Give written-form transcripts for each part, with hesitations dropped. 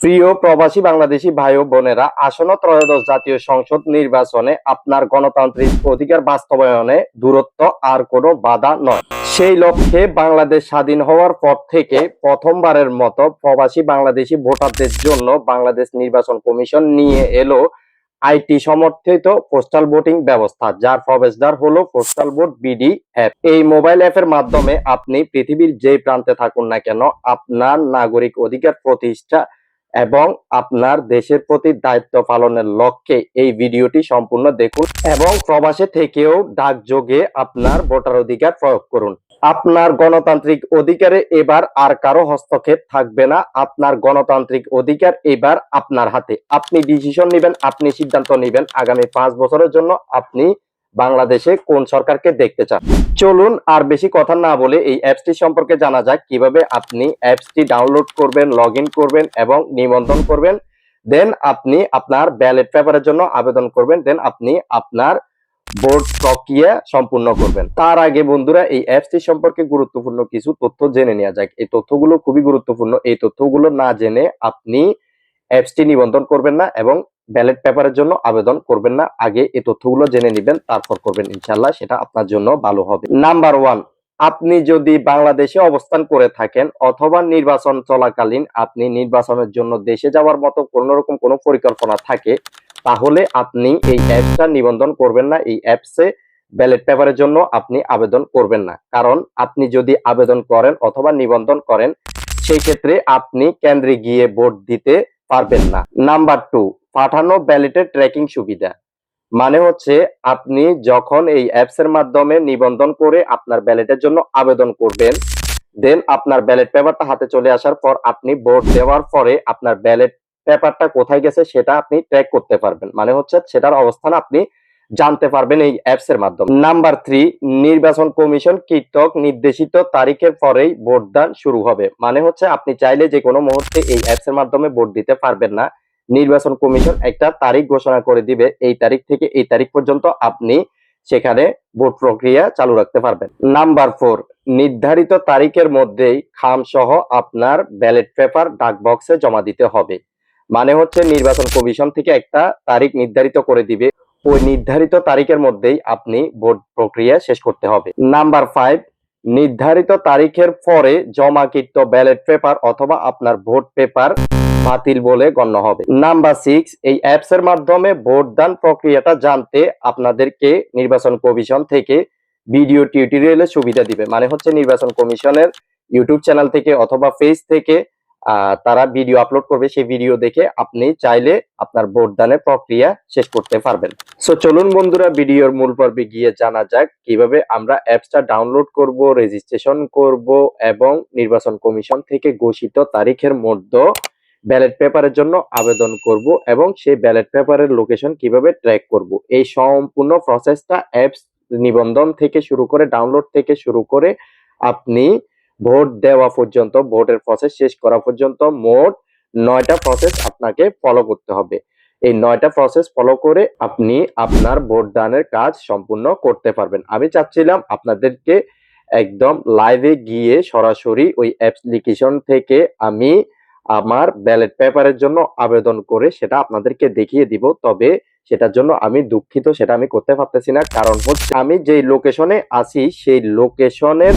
প্রিয় প্রবাসী বাংলাদেশী ভাই ও বোনেরা, আসন্ন ত্রয়োদশ জাতীয় সংসদ নির্বাচনে আপনার গণতান্ত্রিক অধিকার বাস্তবায়নে দূরত্ব আর কোনো বাধা নয়। সেই লক্ষ্যে বাংলাদেশ স্বাধীন হওয়ার পর থেকে প্রথমবারের মতো প্রবাসী বাংলাদেশী ভোটারদের জন্য বাংলাদেশ নির্বাচন কমিশন নিয়ে এলো আইটি সমর্থিত পোস্টাল ভোটিং ব্যবস্থা, যার প্রবেশদ্বার হলো পোস্টাল ভোট বিডি অ্যাপ। এই মোবাইল অ্যাপের মাধ্যমে আপনি পৃথিবীর যে প্রান্তে থাকুন না কেন, আপনার নাগরিক অধিকার প্রতিষ্ঠা এবং আপনার দেশের প্রতি দায়িত্ব পালনের লক্ষ্যে এই ভিডিওটি সম্পূর্ণ দেখুন এবং প্রবাসে থেকেও ডাকযোগে আপনার ভোটার অধিকার প্রয়োগ করুন। আপনার গণতান্ত্রিক অধিকারে এবার আর কারো হস্তক্ষেপ থাকবে না। আপনার গণতান্ত্রিক অধিকার এবার আপনার হাতে। আপনি ডিসিশন নেবেন, আপনি সিদ্ধান্ত নেবেন আগামী 5 বছরের জন্য আপনি বাংলাদেশে কোন সরকারকে দেখতে চান। চলুন আর বেশি কথা না বলে এই অ্যাপসটি সম্পর্কে জানা যাক, কিভাবে আপনি অ্যাপসটি ডাউনলোড করবেন, লগ ইন করবেন এবং নিবন্ধন করবেন। দেন আপনি আপনার ব্যালট পেপারের জন্য আবেদন করবেন। দেন আপনি আপনার ভোট প্রক্রিয়া সম্পূর্ণ করবেন। তার আগে বন্ধুরা, এই অ্যাপসটি সম্পর্কে গুরুত্বপূর্ণ কিছু তথ্য জেনে নেওয়া যাক। এই তথ্যগুলো খুবই গুরুত্বপূর্ণ। এই তথ্যগুলো না জেনে আপনি অ্যাপসটি নিবন্ধন করবেন না এবং ব্যালট পেপারের জন্য আবেদন করবেন না। আগে এই তথ্যগুলো জেনে নেবেন, তারপর করবেন, ইনশাআল্লাহ সেটা আপনার জন্য ভালো হবে। নাম্বার 1, আপনি যদি বাংলাদেশে অবস্থান করে থাকেন অথবা নির্বাচন চলাকালীন আপনি নির্বাচনের জন্য দেশে যাওয়ার মতো কোনোরকম কোনো পরিকল্পনা থাকে, তাহলে আপনি এই অ্যাপসটা নিবন্ধন করবেন না। এই অ্যাপসে ব্যালট পেপারের জন্য আপনি আবেদন করবেন না, কারণ আপনি যদি আবেদন করেন অথবা নিবন্ধন করেন সেই ক্ষেত্রে আপনি কেন্দ্রে গিয়ে ভোট দিতে পারবেন না। নাম্বার 2, পাঠানো ব্যালটের ট্র্যাকিং সুবিধা। মানে হচ্ছে আপনি যখন এই অ্যাপস এর মাধ্যমে নিবন্ধন করে আপনার ব্যালটের জন্য আবেদন করবেন, দেন আপনার ব্যালট পেপারটা হাতে চলে আসার পর আপনি ভোট দেওয়ার পরে আপনার ব্যালট পেপারটা কোথায় গেছে সেটা আপনি ট্র্যাক করতে পারবেন। মানে হচ্ছে সেটার অবস্থান আপনি জানতে পারবেন এই অ্যাপস এর মাধ্যমে। নাম্বার 3, নির্বাচন কমিশন কর্তৃক নির্দেশিত তারিখের পরেই ভোটদান শুরু হবে। মানে হচ্ছে আপনি চাইলে যে কোনো মুহূর্তে এই অ্যাপস এর মাধ্যমে ভোট দিতে পারবেন না। নির্বাচন কমিশন একটা তারিখ ঘোষণা করে দিবে, এই তারিখ থেকে এই তারিখ পর্যন্ত আপনি সেখানে ভোট প্রক্রিয়া চালু রাখতে পারবেন। নাম্বার 4, নির্ধারিত তারিখের মধ্যেই খাম সহ আপনার ব্যালট পেপার ডাক বক্সে জমা দিতে হবে। মানে হচ্ছে নির্বাচন কমিশন থেকে একটা তারিখ নির্ধারিত করে দিবে, ওই নির্ধারিত তারিখের মধ্যেই আপনি ভোট প্রক্রিয়া শেষ করতে হবে। নাম্বার 5, নির্ধারিত তারিখের পরে জমাকৃত ব্যালট পেপার অথবা আপনার ভোট পেপার বাতিল বলে গণ্য হবে। নাম্বার 6, এই অ্যাপস এর মাধ্যমে ভোটদান প্রক্রিয়াটা জানতে আপনাদেরকে নির্বাচন কমিশন থেকে ভিডিও টিউটোরিয়ালের সুবিধা দিবে। মানে হচ্ছে নির্বাচন কমিশনের ইউটিউব চ্যানেল থেকে অথবা পেজ থেকে তারা ভিডিও আপলোড করবে, সেই ভিডিও দেখে আপনি চাইলে আপনার ভোটদানের প্রক্রিয়া শেষ করতে পারবেন। সো চলুন বন্ধুরা, ভিডিওর মূল পর্বে গিয়ে জানা যাক কিভাবে আমরা অ্যাপসটা ডাউনলোড করব, রেজিস্ট্রেশন করব এবং নির্বাচন কমিশন থেকে ঘোষিত তারিখের মধ্যে ব্যালট পেপারের জন্য আবেদন করব এবং সেই ব্যালট পেপারের লোকেশন কিভাবে ট্র্যাক করব। এই সম্পূর্ণ প্রসেসটা অ্যাপস নিবন্ধন থেকে শুরু করে, ডাউনলোড থেকে শুরু করে আপনি ভোট দেওয়া পর্যন্ত, ভোটের প্রসেস শেষ করা পর্যন্ত মোট 9টা প্রসেস আপনাকে ফলো করতে হবে। এই 9টা প্রসেস ফলো করে আপনি আপনার ভোট দানের কাজ সম্পূর্ণ করতে পারবেন। আমি চাচ্ছিলাম আপনাদেরকে একদম লাইভে গিয়ে সরাসরি ওই অ্যাপ্লিকেশন থেকে আমি আমার ব্যালট পেপারের জন্য আবেদন করে সেটা আপনাদেরকে দেখিয়ে দিব, তবে সেটার জন্য আমি দুঃখিত, সেটা আমি করতে পারতেছি না। কারণ হচ্ছে আমি যে লোকেশনে আছি সেই লোকেশনের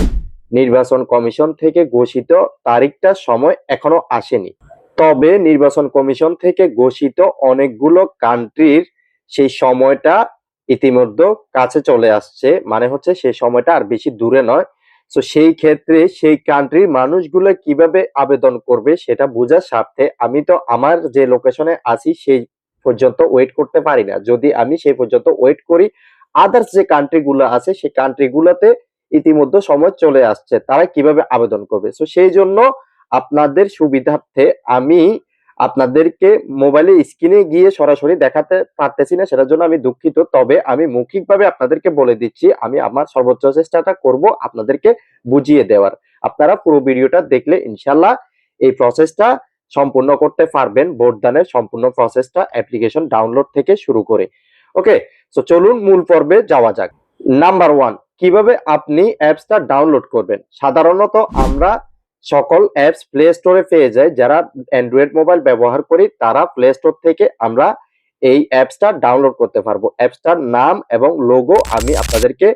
নির্বাচন কমিশন থেকে ঘোষিত তারিখটা সময় এখনো আসেনি। তবে নির্বাচন কমিশন থেকে ঘোষিত অনেকগুলো কান্ট্রির সেই সময়টা ইতিমধ্যে কাছে চলে আসছে। মানে হচ্ছে সেই সময়টা আর বেশি দূরে নয়। তো সেই ক্ষেত্রে সেই কান্ট্রির মানুষগুলো কিভাবে আবেদন করবে সেটা বোঝার স্বার্থে আমি তো আমার যে লোকেশনে আছি সেই পর্যন্ত ওয়েট করতে পারি না। যদি আমি সেই পর্যন্ত ওয়েট করি, আদার্স যে কান্ট্রি গুলো আছে সেই কান্ট্রি গুলোতে ইতিমধ্যে সময় চলে আসছে, তারা কিভাবে আবেদন করবে। তো সেই জন্য আপনাদের সুবিধার্থে আমি আপনাদেরকে মোবাইলে স্ক্রিনে গিয়ে সরাসরি দেখাতে পারতেছি না, সেটার জন্য আমি দুঃখিত। তবে আমি মৌখিকভাবে আপনাদেরকে বলে দিচ্ছি, আমি আমার সর্বোচ্চ চেষ্টাটা করব আপনাদেরকে বুঝিয়ে দেওয়ার। আপনারা পুরো ভিডিওটা দেখলে ইনশাআল্লাহ এই প্রসেসটা সম্পূর্ণ করতে পারবেন, ভোটদানের সম্পূর্ণ প্রসেসটা অ্যাপ্লিকেশন ডাউনলোড থেকে শুরু করে। ওকে, সো চলুন মূল পর্বে যাওয়া যাক। নাম্বার 1, কিভাবে আপনি অ্যাপসটা ডাউনলোড করবেন। সাধারণত আমরা সকল অ্যাপস প্লে স্টোরে পেয়ে যায়। যারা অ্যান্ড্রয়েড মোবাইল ব্যবহার করি তারা প্লে স্টোর থেকে আমরা এই অ্যাপসটা ডাউনলোড করতে পারবো। অ্যাপসটার নাম এবং লোগো আমি আপনাদেরকে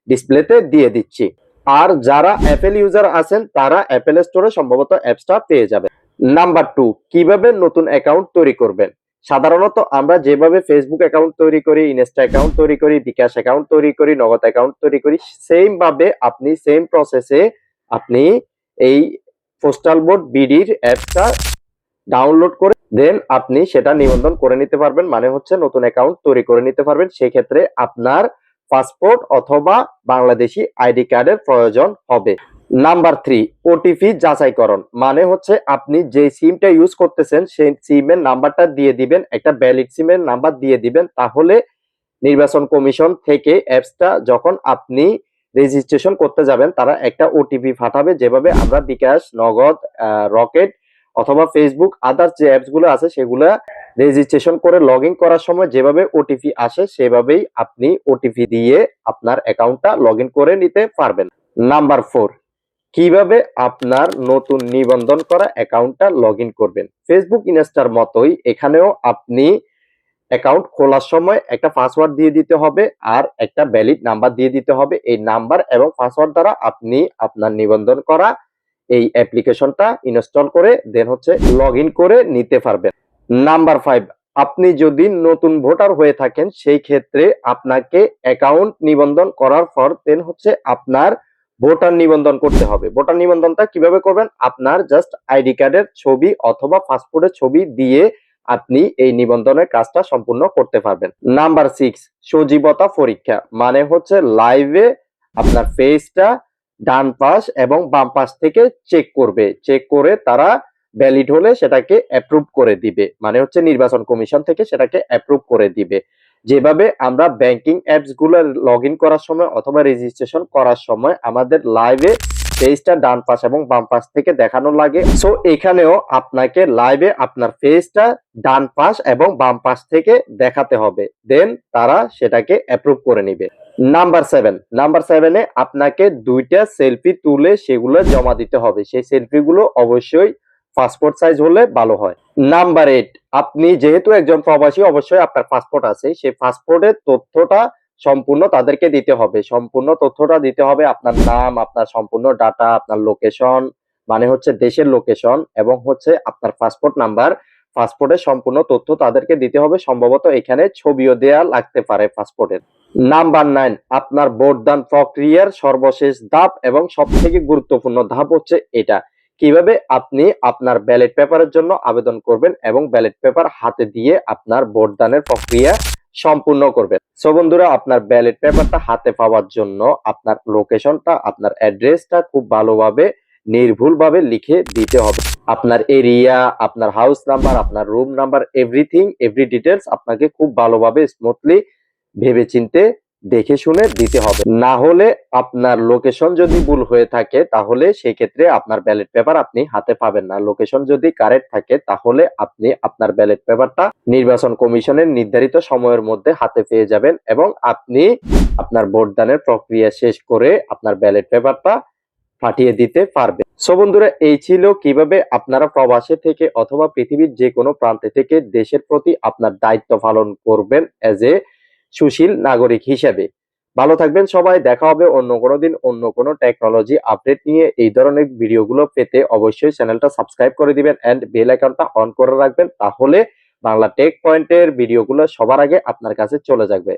ডিসপ্লেতে দিয়ে দিচ্ছি। আর যারা অ্যাপেল ইউজার আছেন তারা অ্যাপেল স্টোরে সম্ভবত অ্যাপসটা পেয়ে যাবে। নাম্বার 2, কিভাবে নতুন অ্যাকাউন্ট তৈরি করবেন। সাধারণত আমরা যেভাবে ফেসবুক অ্যাকাউন্ট তৈরি করি, ইনস্টা অ্যাকাউন্ট তৈরি করি, বিকাশ অ্যাকাউন্ট তৈরি করি, নগদ অ্যাকাউন্ট তৈরি করি, সেম ভাবে আপনি সেম প্রসেসে আপনি এই পোস্টাল বোর্ড বিডির অ্যাপসটা ডাউনলোড করে দেন আপনি সেটা নিবন্ধন করে নিতে পারবেন। মানে হচ্ছে নতুন অ্যাকাউন্ট তৈরি করে নিতে পারবেন। সেই ক্ষেত্রে আপনার পাসপোর্ট অথবা বাংলাদেশি আইডি কার্ডের প্রয়োজন হবে। নাম্বার 3, ওটিপি যাচাইকরণ। মানে হচ্ছে আপনি যে সিমটা ইউজ করতেছেন সেই সিমের নাম্বারটা দিয়ে দিবেন, একটা ভ্যালিড সিমের নাম্বার দিয়ে দিবেন। তাহলে নির্বাচন কমিশন থেকে অ্যাপসটা যখন আপনি রেজিস্ট্রেশন করতে যাবেন তারা একটা ওটিপি পাঠাবে। যেভাবে আমরা বিকাশ, নগদ, রকেট অথবা ফেসবুক আদার্স যে অ্যাপস গুলো আছে সেগুলা রেজিস্ট্রেশন করে লগ ইন করার সময় যেভাবে ওটিপি আসে সেভাবেই আপনি ওটিপি দিয়ে আপনার অ্যাকাউন্টটা লগ ইন করে নিতে পারবেন। নাম্বার 4, কিভাবে আপনার নতুন নিবন্ধন করা অ্যাকাউন্টটা লগ ইন করবেন। ফেসবুক, ইনস্টার মতোই এখানেও আপনি অ্যাকাউন্ট খোলার সময় একটা পাসওয়ার্ড দিয়ে দিতে হবে আর একটা ভ্যালিড নাম্বার দিয়ে দিতে হবে। এই নাম্বার এবং পাসওয়ার্ড দ্বারা আপনি আপনার নিবন্ধন করা এই অ্যাপ্লিকেশনটা ইনস্টল করে দেন হচ্ছে লগ ইন করে নিতে পারবেন। নাম্বার 5, আপনি যদি নতুন ভোটার হয়ে থাকেন সেই ক্ষেত্রে আপনাকে অ্যাকাউন্ট নিবন্ধন করার পর দেন হচ্ছে আপনার ভোটার নিবন্ধন করতে হবে। ভোটার নিবন্ধনটা কিভাবে করবেন? আপনার জাস্ট আইডি কার্ডের ছবি অথবা পাসপোর্টের ছবি দিয়ে আপনি এই নিবন্ধনের কাজটা সম্পূর্ণ করতে পারবেন। নাম্বার 6, সজীবতা পরীক্ষা। মানে হচ্ছে লাইভে আপনার ফেসটা ডান পাশ এবং বাম পাশ থেকে চেক করবে। চেক করে তারা ভ্যালিড হলে সেটাকে অ্যাপ্রুভ করে দিবে। মানে হচ্ছে নির্বাচন কমিশন থেকে সেটাকে অ্যাপ্রুভ করে দিবে। যেভাবে আমরা ব্যাংকিং অ্যাপস গুলো লগ ইন করার সময় অথবা রেজিস্ট্রেশন করার সময় আমাদের লাইভে ফেসটা ডান পাশ এবং বাম পাশ থেকে দেখানো লাগে, সো এখানেও আপনাকে লাইভে আপনার ফেসটা ডান পাশ এবং বাম পাশ থেকে দেখাতে হবে। দেন তারা সেটাকে অ্যাপ্রুভ করে নিবে। নাম্বার 7 এ আপনাকে 2টা সেলফি তুলে সেগুলো জমা দিতে হবে। সেই সেলফি গুলো অবশ্যই পাসপোর্ট সাইজ হলে ভালো হয়। নাম্বার 8, আপনি যেহেতু একজন প্রবাসী অবশ্যই আপনার পাসপোর্ট আছে, সেই পাসপোর্টের তথ্যটা সম্পূর্ণ তাদেরকে দিতে হবে। সম্পূর্ণ তথ্যটা দিতে হবে, আপনার নাম, আপনার সম্পূর্ণ ডাটা, আপনার লোকেশন মানে হচ্ছে দেশের লোকেশন এবং হচ্ছে আপনার পাসপোর্ট নাম্বার, পাসপোর্টের সম্পূর্ণ তথ্য তাদেরকে দিতে হবে। সম্ভবত এখানে ছবিও দেয়া লাগতে পারে পাসপোর্টের। নাম্বার 9, আপনার ভোটদান প্রক্রিয়ার সর্বশেষ ধাপ এবং সবথেকে গুরুত্বপূর্ণ ধাপ হচ্ছে এটা। কিভাবে আপনি আপনার ব্যালট পেপারের জন্য আবেদন করবেন এবং ব্যালট পেপার হাতে দিয়ে আপনার ভোটদানের প্রক্রিয়া সম্পূর্ণ করবেন। সো বন্ধুরা, আপনার ব্যালট পেপারটা হাতে পাওয়ার জন্য আপনার লোকেশনটা, আপনার অ্যাড্রেসটা খুব ভালোভাবে নির্ভুলভাবে লিখে দিতে হবে। আপনার এরিয়া, আপনার হাউস নাম্বার, আপনার room number, everything, every details আপনাকে খুব ভালোভাবে স্মুথলি ভেবেচিন্তে দেখে শুনে দিতে হবে। না হলে আপনার লোকেশন যদি ভুল হয়ে থাকে তাহলে সেই ক্ষেত্রে আপনার ব্যালট পেপার আপনি হাতে পাবেন না। লোকেশন যদি কারেক্ট থাকে তাহলে আপনি আপনার ব্যালট পেপারটা নির্বাচন কমিশনের নির্ধারিত সময়ের মধ্যে হাতে পেয়ে যাবেন এবং আপনি আপনার ভোটদানের প্রক্রিয়া শেষ করে আপনার ব্যালট পেপারটা পাঠিয়ে দিতে পারবেন। সো বন্ধুরা, এই ছিল কিভাবে আপনারা প্রবাসে থেকে অথবা পৃথিবীর যে কোনো প্রান্তে থেকে দেশের প্রতি আপনার দায়িত্ব পালন করবেন এজ এ সুশীল নাগরিক হিসেবে। ভালো থাকবেন সবাই। দেখা হবে অন্য কোনো দিন অন্য কোনো টেকনোলজি আপডেট নিয়ে। এই ধরনের ভিডিওগুলো পেতে অবশ্যই চ্যানেলটা সাবস্ক্রাইব করে দিবেন এন্ড বেল আইকনটা অন করে রাখবেন, তাহলে বাংলা টেক পয়েন্টের ভিডিওগুলো সবার আগে আপনার কাছে চলে যাবে।